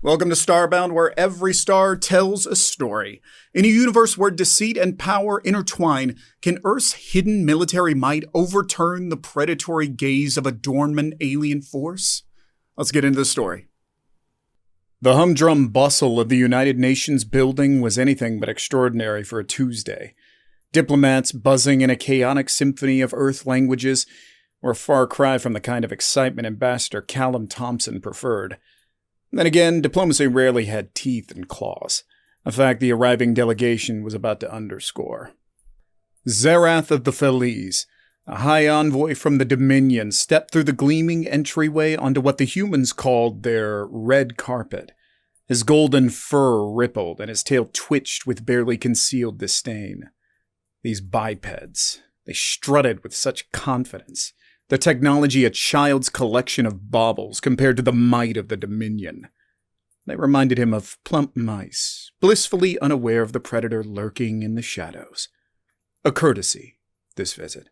Welcome to Starbound, where every star tells a story. In a universe where deceit and power intertwine, can Earth's hidden military might overturn the predatory gaze of a dormant alien force? Let's get into the story. The humdrum bustle of the United Nations building was anything but extraordinary for a Tuesday. Diplomats buzzing in a chaotic symphony of Earth languages were a far cry from the kind of excitement Ambassador Callum Thompson preferred. Then again, diplomacy rarely had teeth and claws, a fact the arriving delegation was about to underscore. Zerath of the Feliz, a high envoy from the Dominion, stepped through the gleaming entryway onto what the humans called their red carpet. His golden fur rippled and his tail twitched with barely concealed disdain. These bipeds, they strutted with such confidence, the technology a child's collection of baubles compared to the might of the Dominion. They reminded him of plump mice, blissfully unaware of the predator lurking in the shadows. A courtesy, this visit.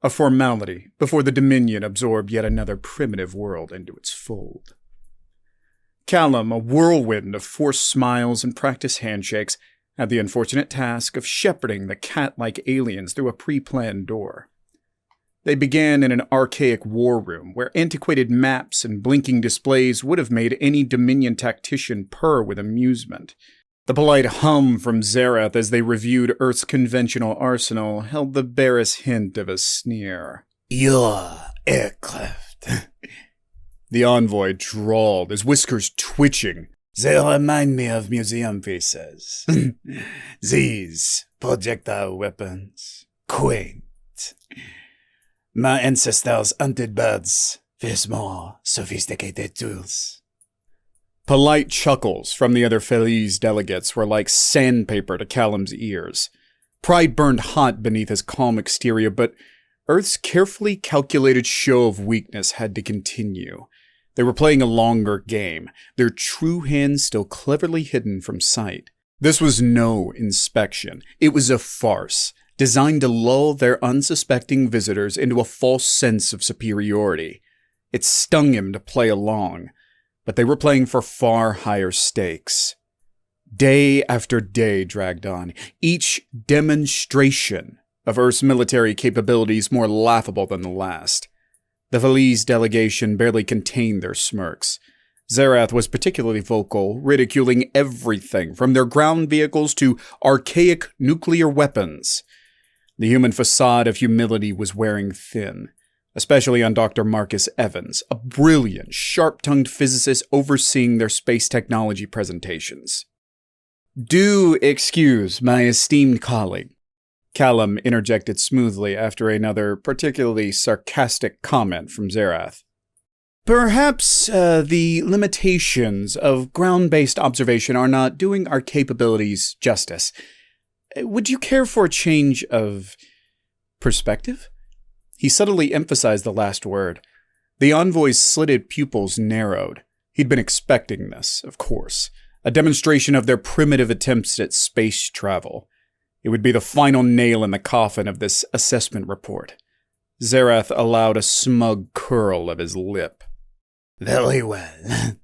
A formality before the Dominion absorbed yet another primitive world into its fold. Callum, a whirlwind of forced smiles and practiced handshakes, had the unfortunate task of shepherding the cat-like aliens through a pre-planned door. They began in an archaic war room where antiquated maps and blinking displays would have made any Dominion tactician purr with amusement. The polite hum from Zerath as they reviewed Earth's conventional arsenal held the barest hint of a sneer. Your aircraft. The envoy drawled, his whiskers twitching. They remind me of museum pieces. These projectile weapons. Quaint. My ancestors hunted birds with more sophisticated tools. Polite chuckles from the other Feliz delegates were like sandpaper to Callum's ears. Pride burned hot beneath his calm exterior, but Earth's carefully calculated show of weakness had to continue. They were playing a longer game, their true hands still cleverly hidden from sight. This was no inspection. It was a farce, designed to lull their unsuspecting visitors into a false sense of superiority. It stung him to play along, but they were playing for far higher stakes. Day after day dragged on, each demonstration of Earth's military capabilities more laughable than the last. The Feliz delegation barely contained their smirks. Zerath was particularly vocal, ridiculing everything from their ground vehicles to archaic nuclear weapons. The human facade of humility was wearing thin, especially on Dr. Marcus Evans, a brilliant, sharp-tongued physicist overseeing their space technology presentations. "Do excuse my esteemed colleague," Callum interjected smoothly after another particularly sarcastic comment from Zerath. "Perhaps the limitations of ground-based observation are not doing our capabilities justice. Would you care for a change of perspective?" He subtly emphasized the last word. The envoy's slitted pupils narrowed. He'd been expecting this, of course. A demonstration of their primitive attempts at space travel. It would be the final nail in the coffin of this assessment report. Zerath allowed a smug curl of his lip. "Very well.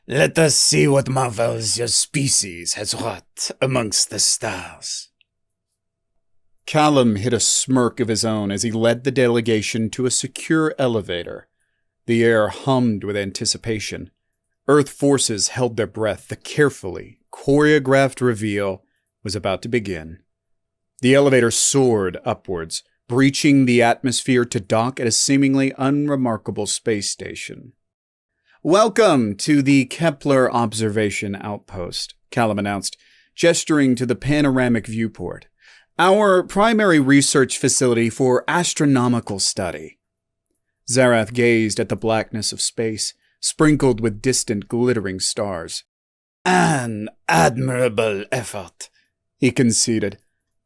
Let us see what marvels your species has wrought amongst the stars." Callum hid a smirk of his own as he led the delegation to a secure elevator. The air hummed with anticipation. Earth forces held their breath. The carefully choreographed reveal was about to begin. The elevator soared upwards, breaching the atmosphere to dock at a seemingly unremarkable space station. "Welcome to the Kepler Observation Outpost," Callum announced, gesturing to the panoramic viewport. "Our primary research facility for astronomical study." Zerath gazed at the blackness of space, sprinkled with distant glittering stars. "An admirable effort," he conceded.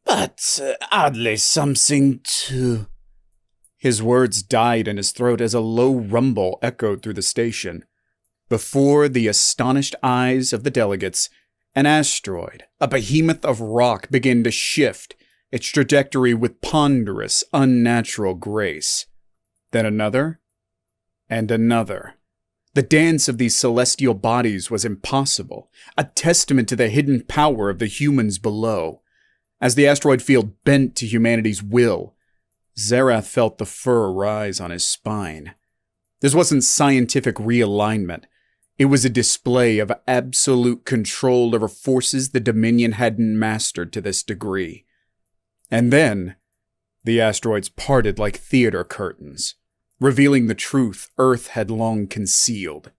"But oddly something to—" His words died in his throat as a low rumble echoed through the station. Before the astonished eyes of the delegates, an asteroid, a behemoth of rock, began to shift, its trajectory with ponderous, unnatural grace. Then another, and another. The dance of these celestial bodies was impossible, a testament to the hidden power of the humans below. As the asteroid field bent to humanity's will, Xerath felt the fur rise on his spine. This wasn't scientific realignment. It was a display of absolute control over forces the Dominion hadn't mastered to this degree. And then, the asteroids parted like theater curtains, revealing the truth Earth had long concealed.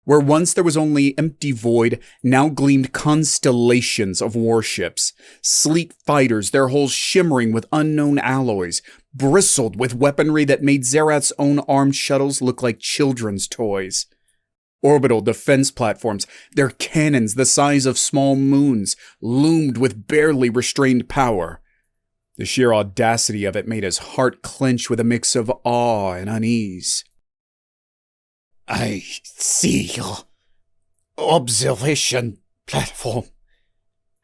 Where once there was only empty void, now gleamed constellations of warships, sleek fighters, their hulls shimmering with unknown alloys, bristled with weaponry that made Xerath's own armed shuttles look like children's toys. Orbital defense platforms, their cannons the size of small moons, loomed with barely restrained power. The sheer audacity of it made his heart clench with a mix of awe and unease. I see your observation platform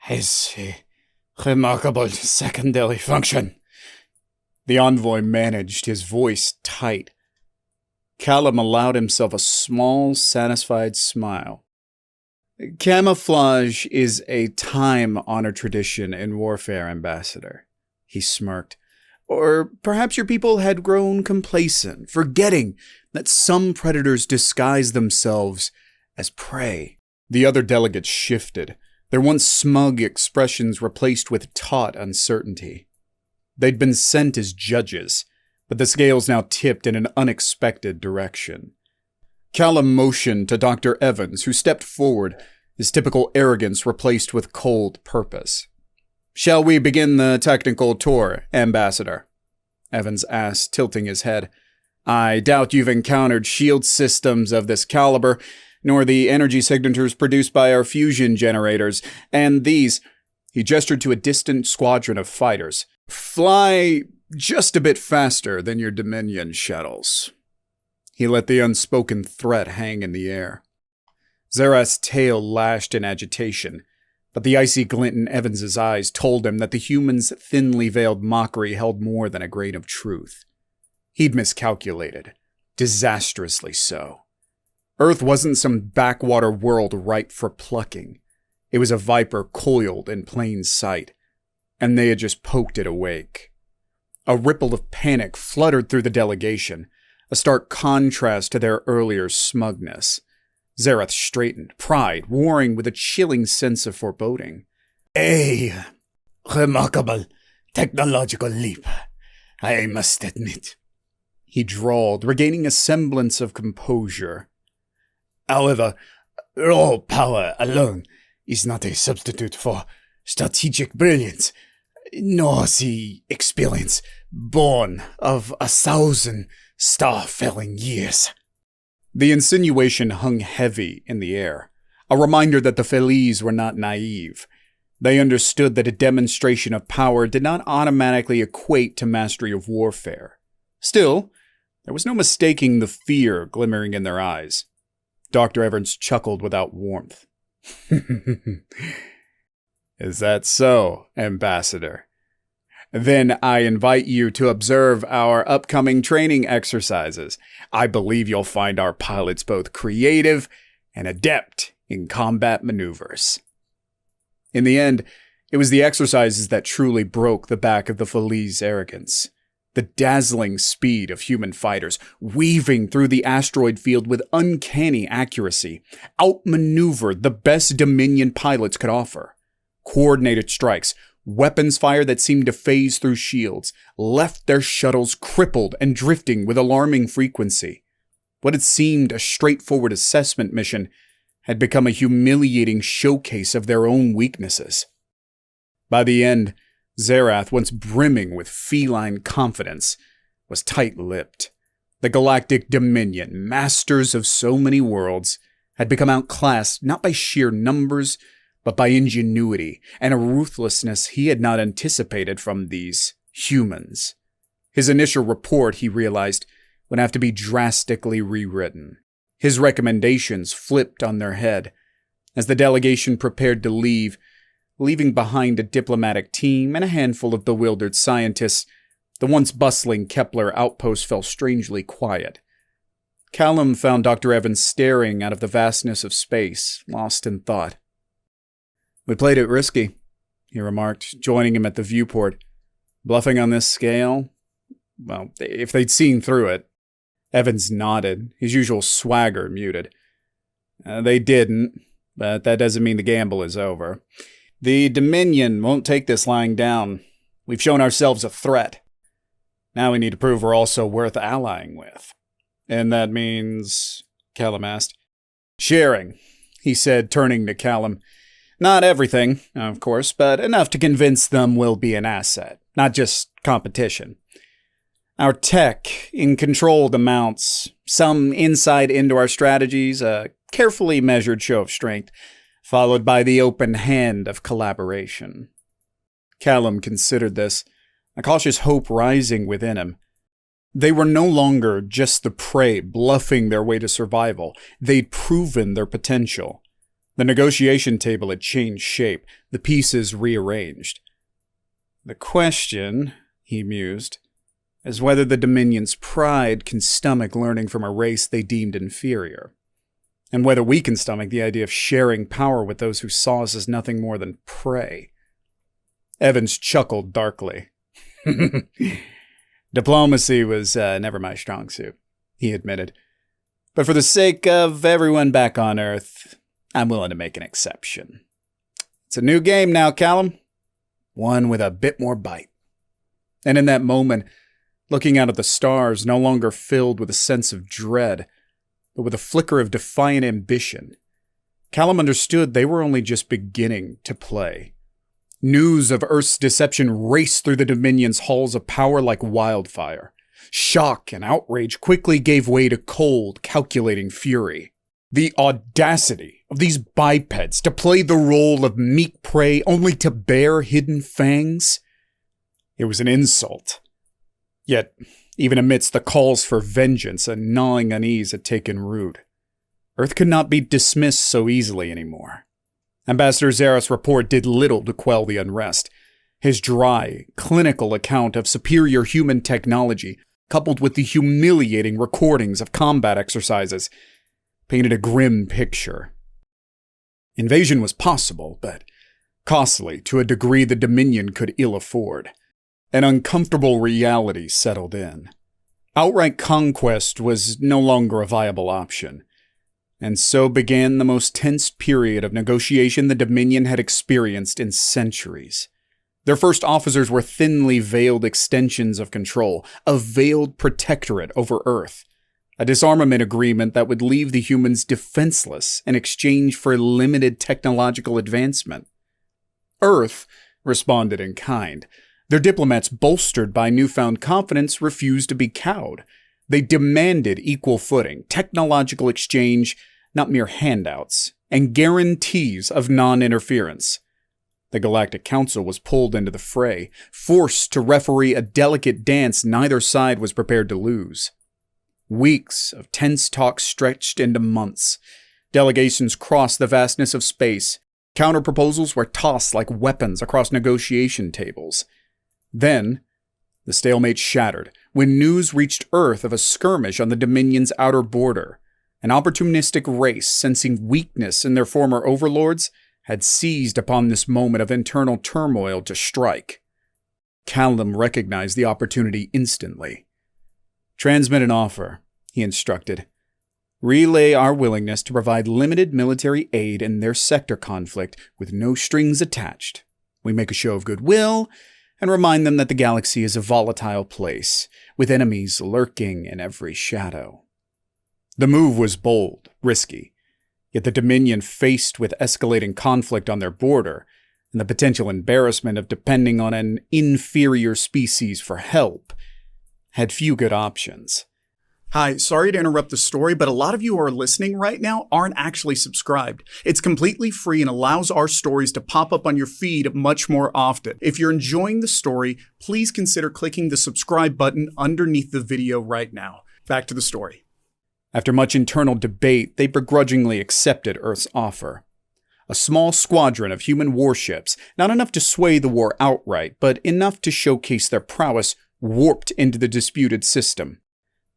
has a remarkable secondary function. The envoy managed, his voice tight. Callum allowed himself a small, satisfied smile. Camouflage is a time-honored tradition in warfare, Ambassador. He smirked. Or perhaps your people had grown complacent, forgetting that some predators disguise themselves as prey. The other delegates shifted, their once smug expressions replaced with taut uncertainty. They'd been sent as judges, but the scales now tipped in an unexpected direction. Callum motioned to Dr. Evans, who stepped forward, his typical arrogance replaced with cold purpose. "Shall we begin the technical tour, Ambassador?" Evans asked, tilting his head. "I doubt you've encountered shield systems of this caliber, nor the energy signatures produced by our fusion generators, and these," he gestured to a distant squadron of fighters, "fly just a bit faster than your Dominion shuttles." He let the unspoken threat hang in the air. Xerath's tail lashed in agitation, but the icy glint in Evans's eyes told him that the human's thinly veiled mockery held more than a grain of truth. He'd miscalculated, disastrously so. Earth wasn't some backwater world ripe for plucking. It was a viper coiled in plain sight, and they had just poked it awake. A ripple of panic fluttered through the delegation, a stark contrast to their earlier smugness. Xerath straightened, pride warring with a chilling sense of foreboding. A remarkable technological leap, I must admit, he drawled, regaining a semblance of composure. However, raw power alone is not a substitute for strategic brilliance, nor the experience born of 1,000 star-felling years. The insinuation hung heavy in the air, a reminder that the Feliz were not naive. They understood that a demonstration of power did not automatically equate to mastery of warfare. Still, there was no mistaking the fear glimmering in their eyes. Dr. Evans chuckled without warmth. "Is that so, Ambassador? Then I invite you to observe our upcoming training exercises. I believe you'll find our pilots both creative and adept in combat maneuvers." In the end, it was the exercises that truly broke the back of the Feliz arrogance. The dazzling speed of human fighters, weaving through the asteroid field with uncanny accuracy, outmaneuvered the best Dominion pilots could offer. Coordinated strikes, weapons fire that seemed to phase through shields, left their shuttles crippled and drifting with alarming frequency. What had seemed a straightforward assessment mission had become a humiliating showcase of their own weaknesses. By the end, Xerath, once brimming with feline confidence, was tight-lipped. The Galactic Dominion, masters of so many worlds, had become outclassed not by sheer numbers, but by ingenuity and a ruthlessness he had not anticipated from these humans. His initial report, he realized, would have to be drastically rewritten. His recommendations flipped on their head as the delegation prepared to leave, leaving behind a diplomatic team and a handful of bewildered scientists. The once bustling Kepler outpost fell strangely quiet. Callum found Dr. Evans staring out of the vastness of space, lost in thought. "We played it risky," he remarked, joining him at the viewport. "Bluffing on this scale? Well, if they'd seen through it." Evans nodded, his usual swagger muted. "They didn't, but that doesn't mean the gamble is over. The Dominion won't take this lying down. We've shown ourselves a threat. Now we need to prove we're also worth allying with." "And that means?" Callum asked. "Sharing," he said, turning to Callum. "Not everything, of course, but enough to convince them we'll be an asset, not just competition. Our tech in controlled amounts, some insight into our strategies, a carefully measured show of strength, followed by the open hand of collaboration." Callum considered this, a cautious hope rising within him. They were no longer just the prey bluffing their way to survival. They'd proven their potential. The negotiation table had changed shape, the pieces rearranged. "The question," he mused, "is whether the Dominion's pride can stomach learning from a race they deemed inferior, and whether we can stomach the idea of sharing power with those who saw us as nothing more than prey." Evans chuckled darkly. "Diplomacy was never my strong suit," he admitted. "But for the sake of everyone back on Earth, I'm willing to make an exception. It's a new game now, Callum. One with a bit more bite." And in that moment, looking out at the stars, no longer filled with a sense of dread, but with a flicker of defiant ambition, Callum understood they were only just beginning to play. News of Earth's deception raced through the Dominion's halls of power like wildfire. Shock and outrage quickly gave way to cold, calculating fury. The audacity of these bipeds to play the role of meek prey only to bear hidden fangs? It was an insult. Yet, even amidst the calls for vengeance, a gnawing unease had taken root. Earth could not be dismissed so easily anymore. Ambassador Zaros' report did little to quell the unrest. His dry, clinical account of superior human technology, coupled with the humiliating recordings of combat exercises, painted a grim picture. Invasion was possible, but costly to a degree the Dominion could ill afford. An uncomfortable reality settled in. Outright conquest was no longer a viable option. And so began the most tense period of negotiation the Dominion had experienced in centuries. Their first officers were thinly veiled extensions of control, a veiled protectorate over Earth, a disarmament agreement that would leave the humans defenseless in exchange for limited technological advancement. Earth responded in kind. Their diplomats, bolstered by newfound confidence, refused to be cowed. They demanded equal footing, technological exchange, not mere handouts, and guarantees of non-interference. The Galactic Council was pulled into the fray, forced to referee a delicate dance neither side was prepared to lose. Weeks of tense talks stretched into months. Delegations crossed the vastness of space. Counterproposals were tossed like weapons across negotiation tables. Then, the stalemate shattered when news reached Earth of a skirmish on the Dominion's outer border. An opportunistic race, sensing weakness in their former overlords, had seized upon this moment of internal turmoil to strike. Callum recognized the opportunity instantly. "Transmit an offer," he instructed. "Relay our willingness to provide limited military aid in their sector conflict with no strings attached. We make a show of goodwill and remind them that the galaxy is a volatile place, with enemies lurking in every shadow." The move was bold, risky, yet the Dominion, faced with escalating conflict on their border and the potential embarrassment of depending on an inferior species for help, had few good options. Hi, sorry to interrupt the story, but a lot of you who are listening right now aren't actually subscribed. It's completely free and allows our stories to pop up on your feed much more often. If you're enjoying the story, please consider clicking the subscribe button underneath the video right now. Back to the story. After much internal debate, they begrudgingly accepted Earth's offer. A small squadron of human warships, not enough to sway the war outright, but enough to showcase their prowess, warped into the disputed system.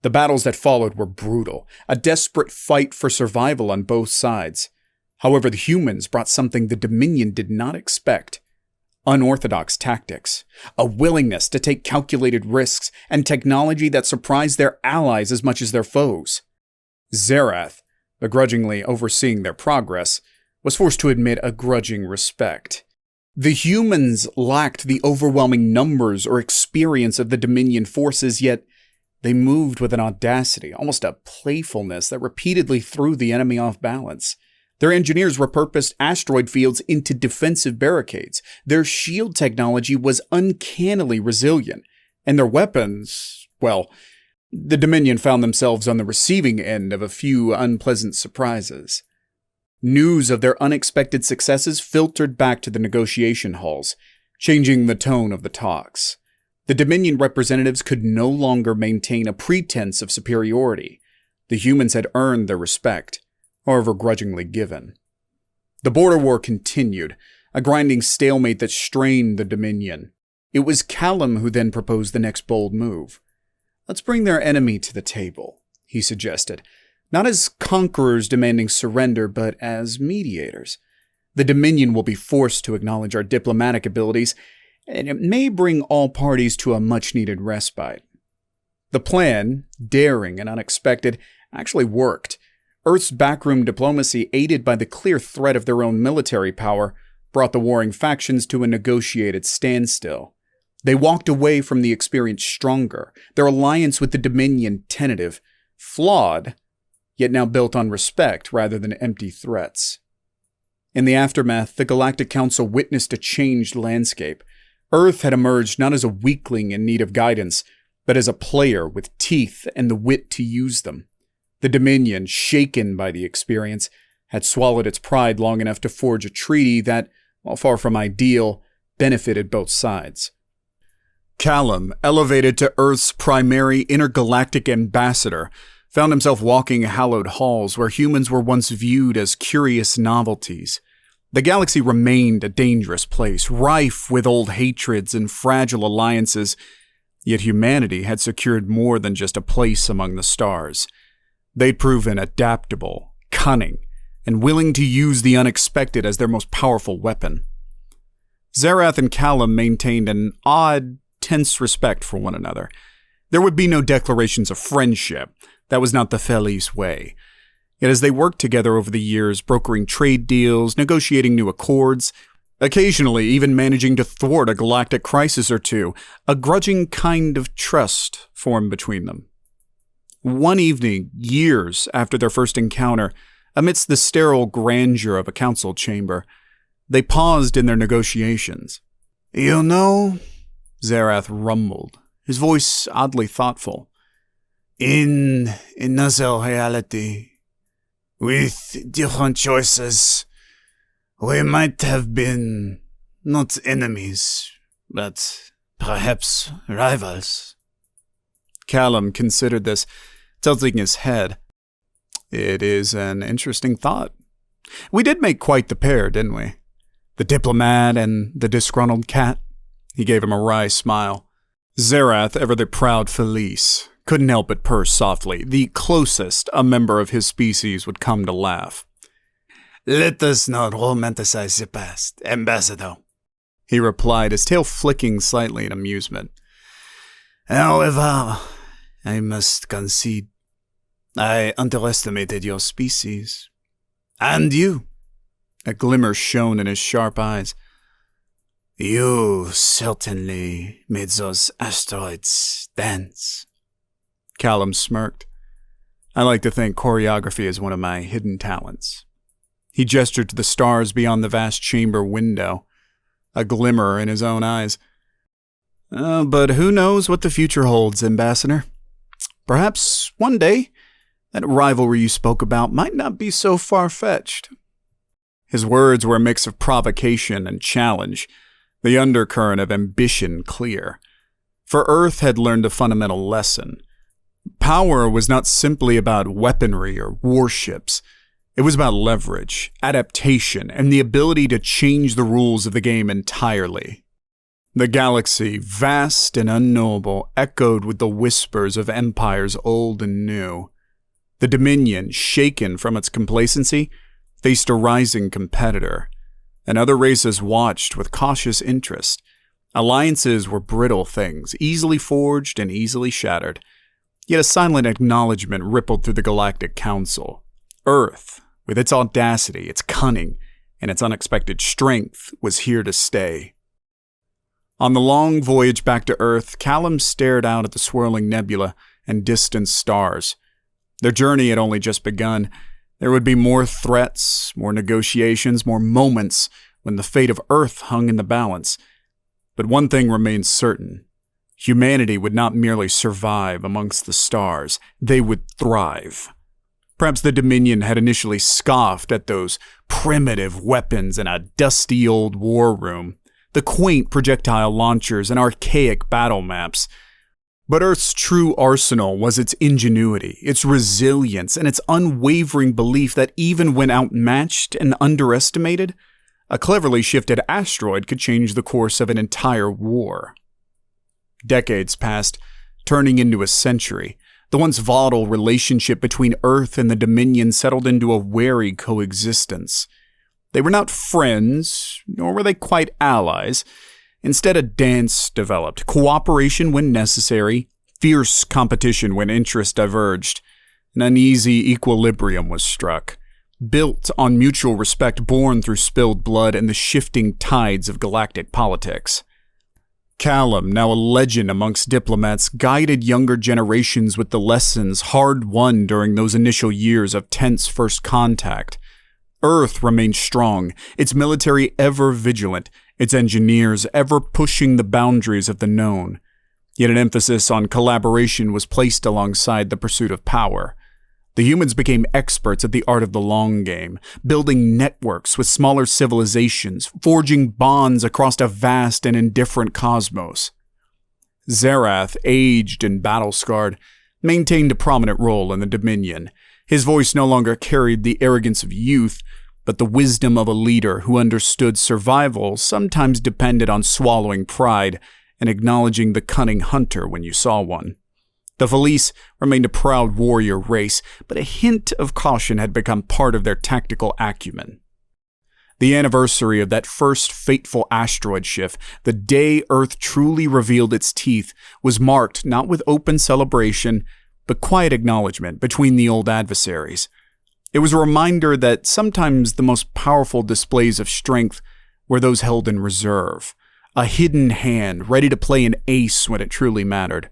The battles that followed were brutal, a desperate fight for survival on both sides. However, the humans brought something the Dominion did not expect. Unorthodox tactics, a willingness to take calculated risks, and technology that surprised their allies as much as their foes. Zerath, begrudgingly overseeing their progress, was forced to admit a grudging respect. The humans lacked the overwhelming numbers or experience of the Dominion forces, yet they moved with an audacity, almost a playfulness that repeatedly threw the enemy off balance. Their engineers repurposed asteroid fields into defensive barricades. Their shield technology was uncannily resilient. And their weapons, well, the Dominion found themselves on the receiving end of a few unpleasant surprises. News of their unexpected successes filtered back to the negotiation halls, changing the tone of the talks. The Dominion representatives could no longer maintain a pretense of superiority. The humans had earned their respect, however grudgingly given. The border war continued, a grinding stalemate that strained the Dominion. It was Callum who then proposed the next bold move. "Let's bring their enemy to the table," he suggested, not as conquerors demanding surrender, but as mediators. The Dominion will be forced to acknowledge our diplomatic abilities, and it may bring all parties to a much-needed respite. The plan, daring and unexpected, actually worked. Earth's backroom diplomacy, aided by the clear threat of their own military power, brought the warring factions to a negotiated standstill. They walked away from the experience stronger, their alliance with the Dominion tentative, flawed, yet now built on respect rather than empty threats. In the aftermath, the Galactic Council witnessed a changed landscape. Earth had emerged not as a weakling in need of guidance, but as a player with teeth and the wit to use them. The Dominion, shaken by the experience, had swallowed its pride long enough to forge a treaty that, while far from ideal, benefited both sides. Callum, elevated to Earth's primary intergalactic ambassador, found himself walking hallowed halls where humans were once viewed as curious novelties. The galaxy remained a dangerous place, rife with old hatreds and fragile alliances, yet humanity had secured more than just a place among the stars. They'd proven adaptable, cunning, and willing to use the unexpected as their most powerful weapon. Zerath and Callum maintained an odd, tense respect for one another. There would be no declarations of friendship. That was not the Felice way. Yet as they worked together over the years, brokering trade deals, negotiating new accords, occasionally even managing to thwart a galactic crisis or two, a grudging kind of trust formed between them. One evening, years after their first encounter, amidst the sterile grandeur of a council chamber, they paused in their negotiations. "You know," Zerath rumbled, his voice oddly thoughtful, in another reality, with different choices, we might have been not enemies, but perhaps rivals." Callum considered this, tilting his head. "It is an interesting thought. We did make quite the pair, didn't we? The diplomat and the disgruntled cat." He gave him a wry smile. Zerath, ever the proud Felice, couldn't help but purr softly. The closest a member of his species would come to laugh. "Let us not romanticize the past, Ambassador," he replied, his tail flicking slightly in amusement. "However, I must concede, I underestimated your species. And you." A glimmer shone in his sharp eyes. "You certainly made those asteroids dance." Callum smirked. "I like to think choreography is one of my hidden talents." He gestured to the stars beyond the vast chamber window, a glimmer in his own eyes. But who knows what the future holds, Ambassador? Perhaps one day, that rivalry you spoke about might not be so far-fetched." His words were a mix of provocation and challenge, the undercurrent of ambition clear. For Earth had learned a fundamental lesson. Power was not simply about weaponry or warships. It was about leverage, adaptation, and the ability to change the rules of the game entirely. The galaxy, vast and unknowable, echoed with the whispers of empires old and new. The Dominion, shaken from its complacency, faced a rising competitor, and other races watched with cautious interest. Alliances were brittle things, easily forged and easily shattered. Yet a silent acknowledgement rippled through the Galactic Council. Earth, with its audacity, its cunning, and its unexpected strength, was here to stay. On the long voyage back to Earth, Callum stared out at the swirling nebula and distant stars. Their journey had only just begun. There would be more threats, more negotiations, more moments when the fate of Earth hung in the balance. But one thing remained certain. Humanity would not merely survive amongst the stars, they would thrive. Perhaps the Dominion had initially scoffed at those primitive weapons in a dusty old war room, the quaint projectile launchers and archaic battle maps. But Earth's true arsenal was its ingenuity, its resilience, and its unwavering belief that even when outmatched and underestimated, a cleverly shifted asteroid could change the course of an entire war. Decades passed, turning into a century. The once volatile relationship between Earth and the Dominion settled into a wary coexistence. They were not friends, nor were they quite allies. Instead, a dance developed, cooperation when necessary, fierce competition when interests diverged. An uneasy equilibrium was struck, built on mutual respect born through spilled blood and the shifting tides of galactic politics. Callum, now a legend amongst diplomats, guided younger generations with the lessons hard-won during those initial years of tense first contact. Earth remained strong, its military ever vigilant, its engineers ever pushing the boundaries of the known. Yet an emphasis on collaboration was placed alongside the pursuit of power. The humans became experts at the art of the long game, building networks with smaller civilizations, forging bonds across a vast and indifferent cosmos. Zerath, aged and battle-scarred, maintained a prominent role in the Dominion. His voice no longer carried the arrogance of youth, but the wisdom of a leader who understood survival sometimes depended on swallowing pride and acknowledging the cunning hunter when you saw one. The Felice remained a proud warrior race, but a hint of caution had become part of their tactical acumen. The anniversary of that first fateful asteroid shift, the day Earth truly revealed its teeth, was marked not with open celebration, but quiet acknowledgement between the old adversaries. It was a reminder that sometimes the most powerful displays of strength were those held in reserve, a hidden hand ready to play an ace when it truly mattered.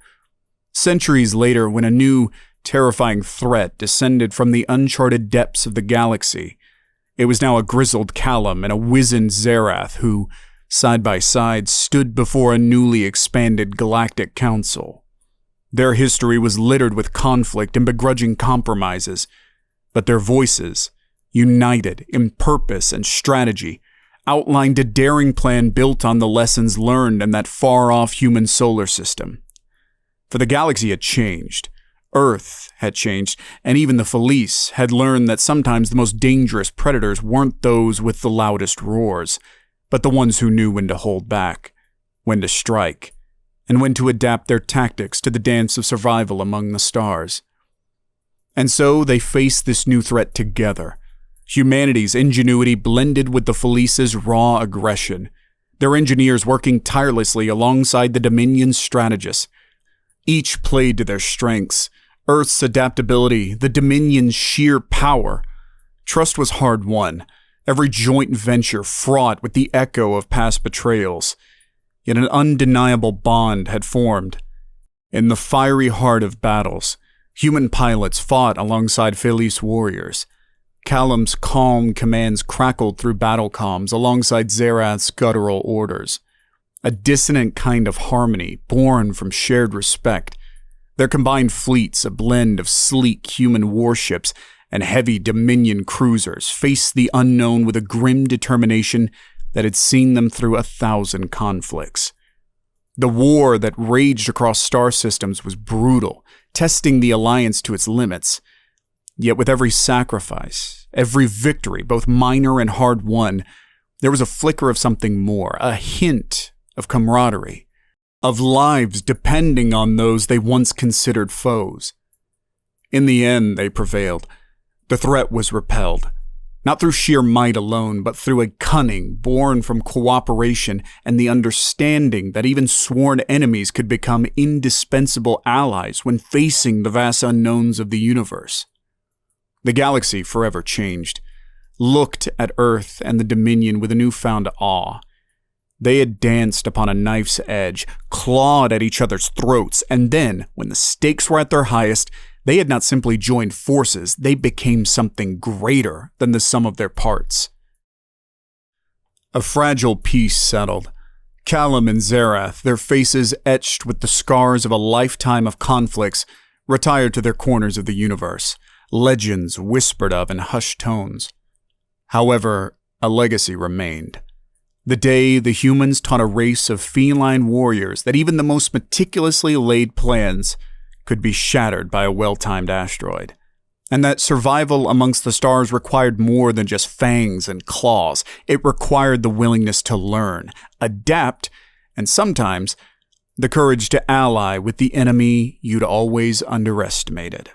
Centuries later, when a new, terrifying threat descended from the uncharted depths of the galaxy, it was now a grizzled Callum and a wizened Zerath who, side by side, stood before a newly expanded galactic council. Their history was littered with conflict and begrudging compromises, but their voices, united in purpose and strategy, outlined a daring plan built on the lessons learned in that far-off human solar system. For the galaxy had changed, Earth had changed, and even the Felice had learned that sometimes the most dangerous predators weren't those with the loudest roars, but the ones who knew when to hold back, when to strike, and when to adapt their tactics to the dance of survival among the stars. And so they faced this new threat together. Humanity's ingenuity blended with the Felice's raw aggression, their engineers working tirelessly alongside the Dominion's strategists. Each played to their strengths, Earth's adaptability, the Dominion's sheer power. Trust was hard won, every joint venture fraught with the echo of past betrayals. Yet an undeniable bond had formed. In the fiery heart of battles, human pilots fought alongside Felice warriors. Callum's calm commands crackled through battle comms alongside Zerath's guttural orders. A dissonant kind of harmony born from shared respect. Their combined fleets, a blend of sleek human warships and heavy Dominion cruisers, faced the unknown with a grim determination that had seen them through 1,000 conflicts. The war that raged across star systems was brutal, testing the alliance to its limits. Yet with every sacrifice, every victory, both minor and hard-won, there was a flicker of something more, a hint of camaraderie, of lives depending on those they once considered foes. In the end, they prevailed. The threat was repelled, not through sheer might alone, but through a cunning born from cooperation and the understanding that even sworn enemies could become indispensable allies when facing the vast unknowns of the universe. The galaxy forever changed, looked at Earth and the Dominion with a newfound awe. They had danced upon a knife's edge, clawed at each other's throats, and then, when the stakes were at their highest, they had not simply joined forces, they became something greater than the sum of their parts. A fragile peace settled. Callum and Zerath, their faces etched with the scars of a lifetime of conflicts, retired to their corners of the universe, legends whispered of in hushed tones. However, a legacy remained. The day the humans taught a race of feline warriors that even the most meticulously laid plans could be shattered by a well-timed asteroid, and that survival amongst the stars required more than just fangs and claws. It required the willingness to learn, adapt, and sometimes the courage to ally with the enemy you'd always underestimated.